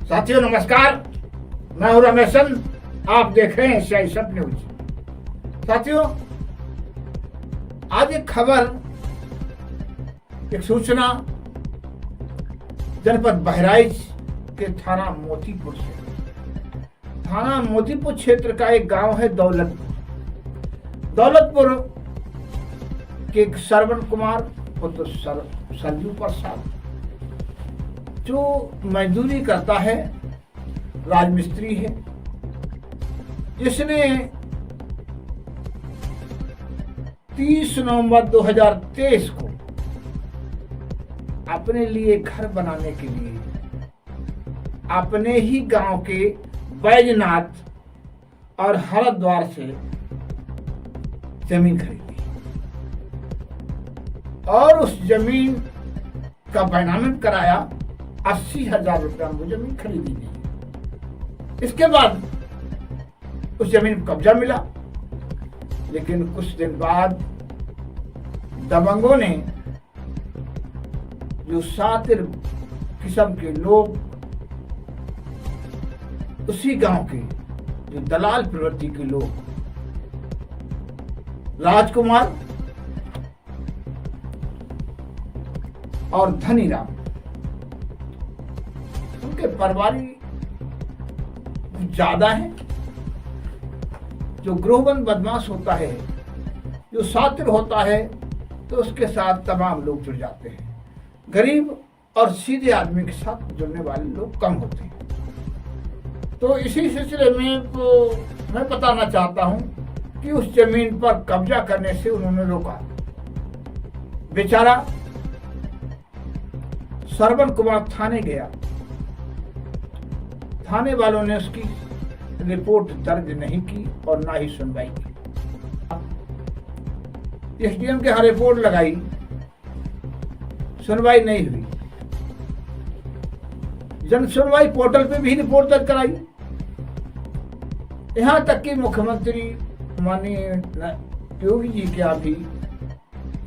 साथियों नमस्कार, मैं हूं रमेशन। आप देख रहे हैं एशियाई सब न्यूज। साथियों, आज एक खबर, एक सूचना जनपद बहराइच के थाना मोतीपुर से। थाना मोतीपुर क्षेत्र का एक गांव है दौलतपुर के श्रवण कुमार पुत्र सरजू प्रसाद, जो मजदूरी करता है, राजमिस्त्री है, जिसने 30 नवंबर 2023 को अपने लिए घर बनाने के लिए अपने ही गांव के बैजनाथ और हरिद्वार से जमीन खरीदी और उस जमीन का बैनामित कराया। 80,000 रुपया में वो जमीन खरीदी गई। इसके बाद उस जमीन पर कब्जा मिला, लेकिन कुछ दिन बाद दबंगों ने, जो शातिर किस्म के लोग, उसी गांव के जो दलाल प्रवृत्ति के लोग, राजकुमार और धनीराम, उनके परिवारी ज्यादा है। जो गृहबंद बदमाश होता है, जो शातिर होता है, तो उसके साथ तमाम लोग जुड़ जाते हैं। गरीब और सीधे आदमी के साथ जुड़ने वाले लोग कम होते हैं। तो इसी सिलसिले में मैं बताना चाहता हूं कि उस जमीन पर कब्जा करने से उन्होंने रोका। बेचारा श्रवण कुमार थाने गया। थाने वालों ने उसकी रिपोर्ट दर्ज नहीं की और ना ही सुनवाई की। एसडीएम के यहाँ रिपोर्ट लगाई, सुनवाई नहीं हुई। जन सुनवाई पोर्टल पे भी रिपोर्ट दर्ज कराई। यहां तक कि मुख्यमंत्री माननीय योगी जी के यहाँ भी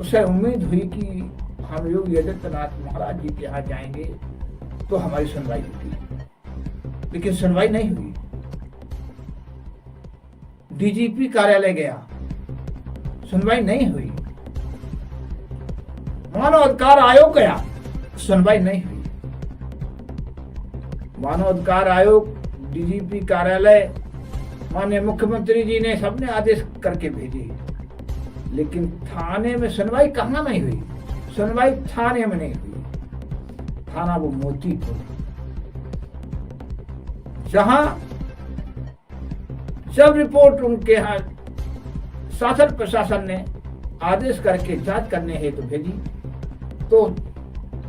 उसे उम्मीद हुई कि हम योगी आदित्यनाथ महाराज जी के यहाँ जाएंगे तो हमारी सुनवाई होगी, लेकिन सुनवाई नहीं हुई। डीजीपी कार्यालय गया, सुनवाई नहीं हुई। मानव अधिकार आयोग गया, सुनवाई नहीं हुई। मानव अधिकार आयोग, डीजीपी कार्यालय, माननीय मुख्यमंत्री जी ने सबने आदेश करके भेजे, लेकिन थाने में सुनवाई कहाँ नहीं हुई। सुनवाई थाने में नहीं हुई। थाना वो मोतीपुर, जहां जब रिपोर्ट उनके यहाँ शासन प्रशासन ने आदेश करके जांच करने हेतु भेजी, तो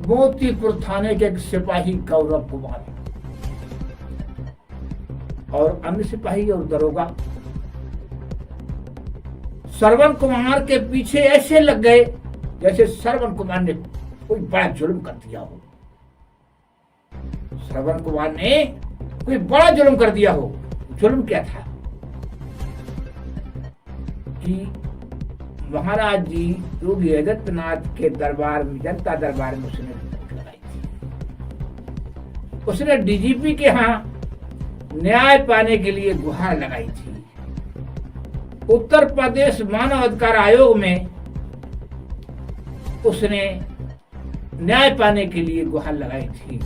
मोतीपुर थाने के एक सिपाही गौरव कुमार और अन्य सिपाही और दरोगा श्रवण कुमार के पीछे ऐसे लग गए जैसे श्रवण कुमार ने कोई बड़ा जुल्म कर दिया हो। श्रवण कुमार ने कोई बड़ा जुल्म कर दिया हो। जुल्म क्या था कि महाराज जी योगी आदित्यनाथ के दरबार में, जनता दरबार में उसने रिपोर्ट लगाई थी। उसने डीजीपी के यहाँ न्याय पाने के लिए गुहार लगाई थी। उत्तर प्रदेश मानव अधिकार आयोग में उसने न्याय पाने के लिए गुहार लगाई थी।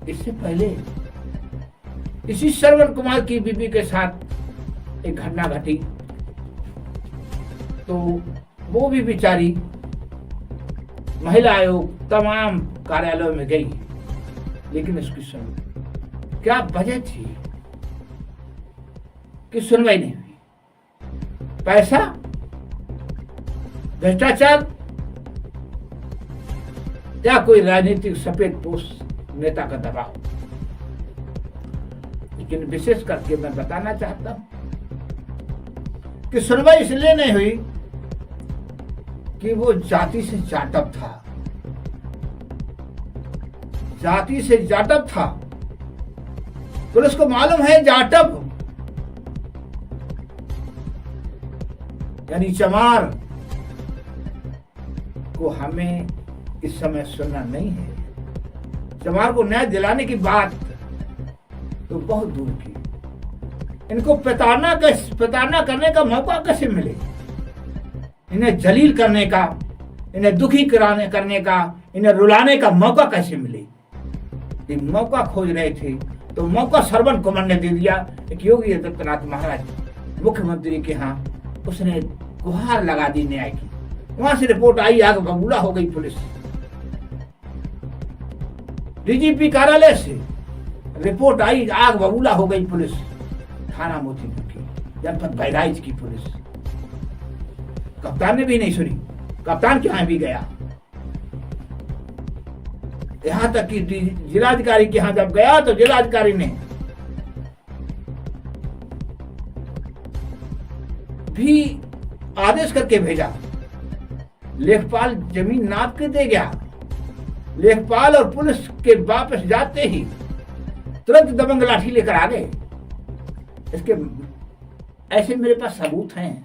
इससे पहले इसी श्रवण कुमार की बीबी के साथ एक घटना घटी, तो वो भी बेचारी महिला आयोग तमाम कार्यालयों में गई, लेकिन उसकी सुनवाई, क्या वजह थी कि सुनवाई नहीं हुई? पैसा, भ्रष्टाचार, या कोई राजनीतिक सफेद पोष नेता का दबाव? लेकिन विशेष करके मैं बताना चाहता हूं कि सुनवाई इसलिए नहीं हुई कि वो जाति से जाटव था। जाति से जाटव था, पुलिस को मालूम है जाटव यानी चमार को हमें इस समय सुनना नहीं है। चमार को न्याय दिलाने की बात तो बहुत दूर की। इनको प्रताड़ना करने का मौका कैसे मिले, इन्हें जलील करने का, इन्हें दुखी करने का, इन्हें रुलाने का मौका कैसे मिले। ये मौका खोज रहे थे तो मौका श्रवण कुमार ने दे दिया। एक योगी आदित्यनाथ महाराज मुख्यमंत्री के यहाँ उसने गुहार लगा दी न्याय की। वहां से रिपोर्ट आई, आग बबूला हो गई पुलिस। डीजीपी कार्यालय से रिपोर्ट आई, आग बबूला हो गई पुलिस। थाना मोतीपुर की, जनपद बहराइच की पुलिस। कप्तान ने भी नहीं सुनी, कप्तान के यहाँ भी गया। यहां तक कि जिलाधिकारी के यहाँ जब गया तो जिलाधिकारी ने भी आदेश करके भेजा। लेखपाल जमीन नाप के दे गया। लेखपाल और पुलिस के वापस जाते ही तुरंत दबंग लाठी लेकर आ गए। इसके ऐसे मेरे पास सबूत हैं।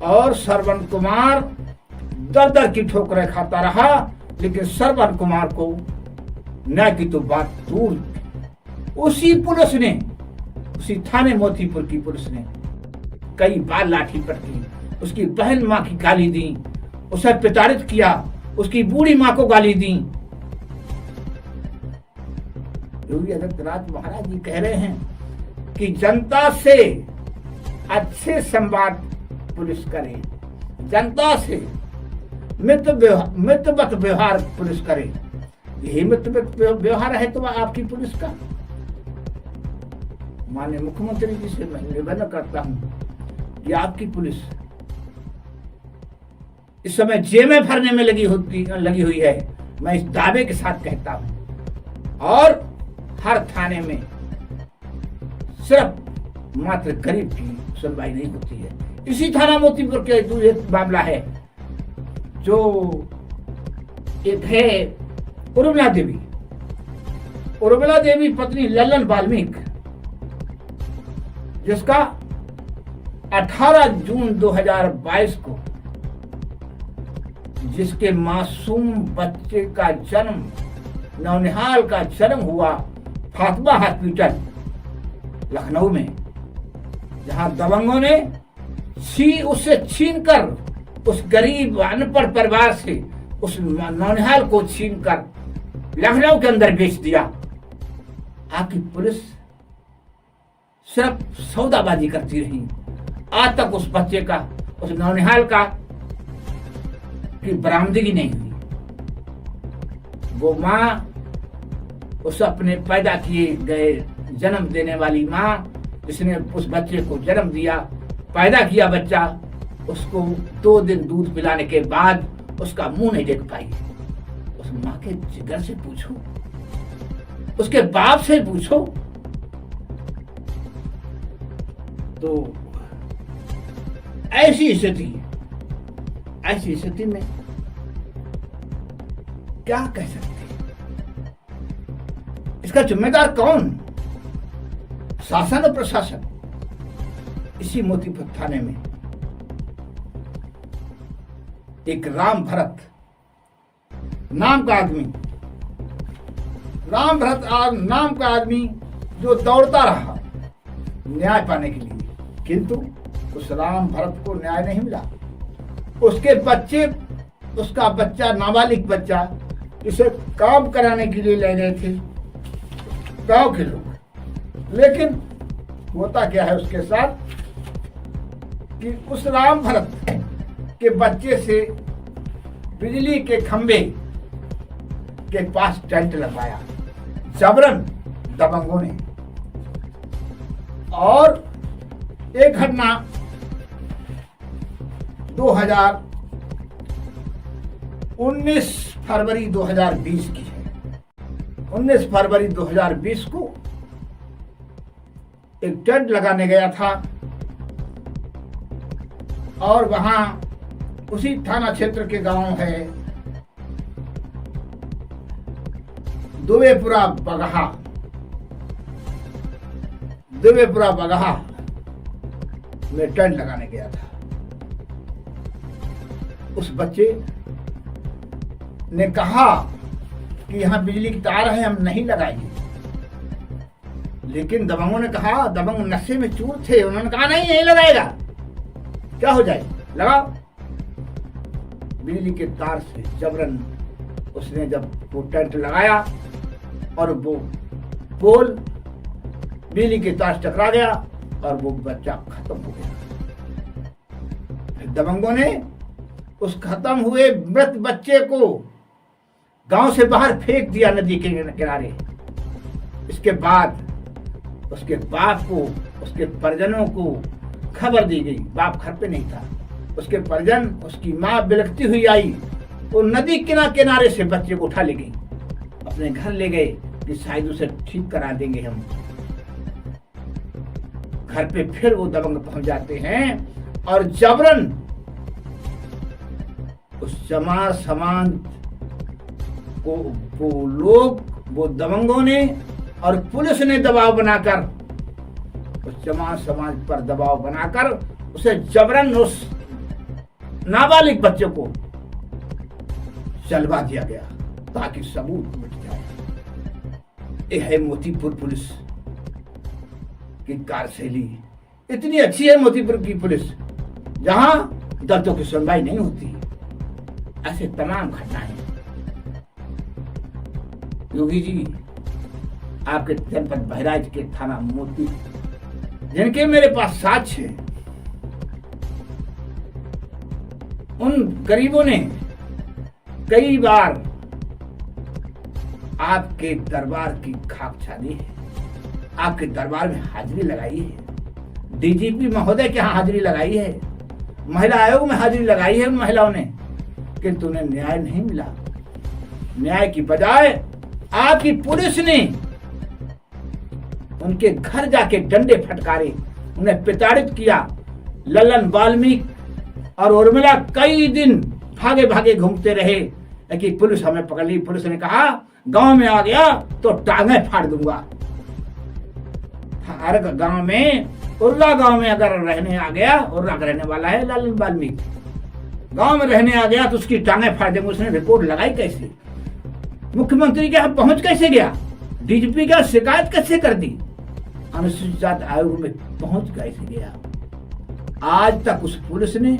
और श्रवण कुमार दर दर की ठोकरें खाता रहा, लेकिन श्रवण कुमार को न्याय की तो बात दूर। उसी पुलिस ने, उसी थाने मोतीपुर की पुलिस ने कई बार लाठी पटकी, उसकी बहन मां की गाली दी, उसे प्रताड़ित किया, उसकी बूढ़ी मां को गाली दी। योगी आदित्यनाथ महाराज जी कह रहे हैं कि जनता से अच्छे संवाद पुलिस करे, जनता से मित्रवत व्यवहार पुलिस करे। यही मित्रवत व्यवहार है तो आपकी पुलिस का। माननीय मुख्यमंत्री जी से मैं निवेदन करता हूं कि आपकी पुलिस इस समय जेबें भरने में लगी हुई है। मैं इस दावे के साथ कहता हूं। और हर थाने में सिर्फ मात्र गरीब की सुनवाई नहीं होती है। इसी थाना मोतीपुर के एक मामला है जो एक है उर्मिला देवी पत्नी लल्लन वाल्मीकि, जिसका 18 जून 2022 को जिसके मासूम बच्चे का जन्म, नौनिहाल का जन्म हुआ फातिमा हॉस्पिटल लखनऊ में, जहां दबंगों ने उससे छीनकर, उस गरीब अनपढ़ परिवार से उस नौनिहाल को छीनकर लखनऊ के अंदर बेच दिया। आपकी पुलिस सिर्फ सौदाबाजी करती रही। आज तक उस बच्चे का, उस नौनिहाल का की बरामदगी नहीं हुई। वो माँ, उस अपने पैदा किए गए जन्म देने वाली माँ, जिसने उस बच्चे को जन्म दिया, पैदा किया बच्चा, उसको 2 दिन दूध पिलाने के बाद उसका मुंह नहीं देख पाई। उस माँ के जिगर से पूछो, उसके बाप से पूछो। तो ऐसी स्थिति में क्या कह सकते हैं? इसका जिम्मेदार कौन? शासन और प्रशासन। इसी मोतीपुर थाने में एक राम भरत नाम का आदमी जो दौड़ता रहा न्याय पाने के लिए, किंतु उस राम भरत को न्याय नहीं मिला। उसका बच्चा, नाबालिग बच्चा, इसे काम कराने के लिए ले गए थे गांव के लोग। लेकिन होता क्या है उसके साथ कि उस राम भरत के बच्चे से बिजली के खंभे के पास टेंट लगवाया जबरन दबंगों ने। और एक घटना 19 फरवरी 2020 की है। 19 फरवरी 2020 को एक टेंट लगाने गया था और वहां उसी थाना क्षेत्र के गांव है दुबेपुरा बगहा में टेंट लगाने गया था। उस बच्चे ने कहा कि यहाँ बिजली की तार है, हम नहीं लगाएंगे। लेकिन दबंगों ने कहा, दबंग नशे में चूर थे, उन्होंने कहा नहीं लगाएगा, क्या हो जाए, लगाओ। बिजली के तार से जबरन उसने जब वो टेंट लगाया और वो पोल बिजली के तार से टकरा गया और वो बच्चा खत्म हो गया। फिर दबंगों ने उस खत्म हुए मृत बच्चे को गांव से बाहर फेंक दिया नदी के किनारे। इसके बाद उसके बाप को, उसके परिजनों को खबर दी गई। बाप घर पे नहीं था। उसके परिजन, उसकी माँ बिलखती हुई आई, वो नदी किनारे से बच्चे को उठा ले गई, अपने घर ले गए कि शायद उसे ठीक करा देंगे हम। घर पे फिर वो दबंग पहुंच जाते हैं और जबरन उस चमार समाज को वो दबंगों ने और पुलिस ने दबाव बनाकर, उस चमार समाज पर दबाव बनाकर उसे जबरन उस नाबालिग बच्चे को चलवा दिया गया ताकि सबूत मिट जाए। यह है मोतीपुर पुलिस की कार्यशैली। इतनी अच्छी है मोतीपुर की पुलिस, जहां दर्दों की सुनवाई नहीं होती। ऐसे तमाम घटनाएं। योगी जी आपके जनपद बहराइच के थाना मोती, जिनके मेरे पास साक्ष्य है, उन गरीबों ने कई बार आपके दरबार की खाक छानी है, आपके दरबार में हाजिरी लगाई है, डीजीपी महोदय के यहाँ हाजिरी लगाई है, महिला आयोग में हाजिरी लगाई है उन महिलाओं ने, किंतु उन्हें न्याय नहीं मिला। न्याय की बजाय आपकी पुलिस ने उनके घर जाके डंडे फटकारे, उन्हें प्रताड़ित किया। ललन वाल्मीकि और उर्मिला कई दिन भागे भागे घूमते रहे कि पुलिस हमें पकड़ ली। पुलिस ने कहा गांव में आ गया तो टांगे फाड़ दूंगा। हर गांव में, उर्रा गांव में अगर रहने आ गया, उर्रा का रहने वाला है ललन वाल्मीकि, गांव में रहने आ गया तो उसकी टांगे फाड़ देंगे। उसने रिपोर्ट लगाई कैसे, मुख्यमंत्री के यहाँ पहुंच कैसे गया, डीजीपी का शिकायत कैसे कर दी, अनुसूचित जाति आयोग में पहुंच कैसे गया। आज तक उस पुलिस ने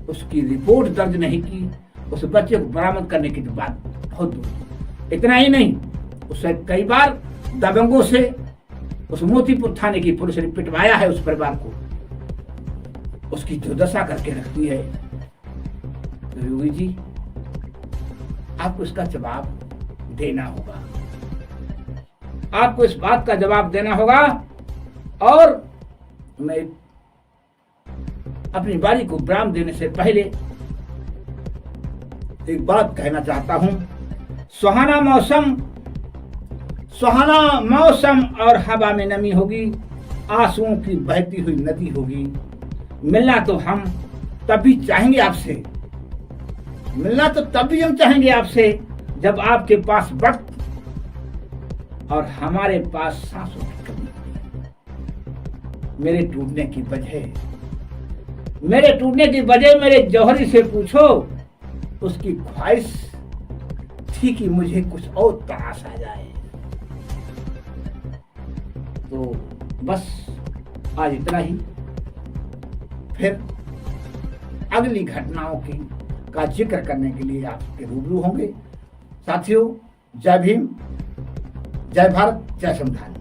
उसकी रिपोर्ट दर्ज नहीं की। उस बच्चे को बरामद करने की बात बहुत दूर। इतना ही नहीं, उसे कई बार दबंगों से उस मोतीपुर थाने की पुलिस ने पिटवाया है उस परिवार को, उसकी दुर्दशा करके रखती है। तो योगी जी आपको इसका जवाब देना होगा, आपको इस बात का जवाब देना होगा। और मैं अपनी बारी को विराम देने से पहले एक बात कहना चाहता हूं। सुहाना मौसम और हवा में नमी होगी, आंसुओं की बहती हुई नदी होगी। मिलना तो हम तभी चाहेंगे आपसे, मिलना तो तभी हम चाहेंगे आपसे जब आपके पास वक्त और हमारे पास सांसों की कमी होगी। मेरे टूटने की वजह मेरे जौहरी से पूछो, उसकी ख्वाहिश थी कि मुझे कुछ और तराश आ जाए। तो बस आज इतना ही। फिर अगली घटनाओं का जिक्र करने के लिए आपके रूबरू होंगे। साथियों, जय भीम, जय भारत, जय संविधान।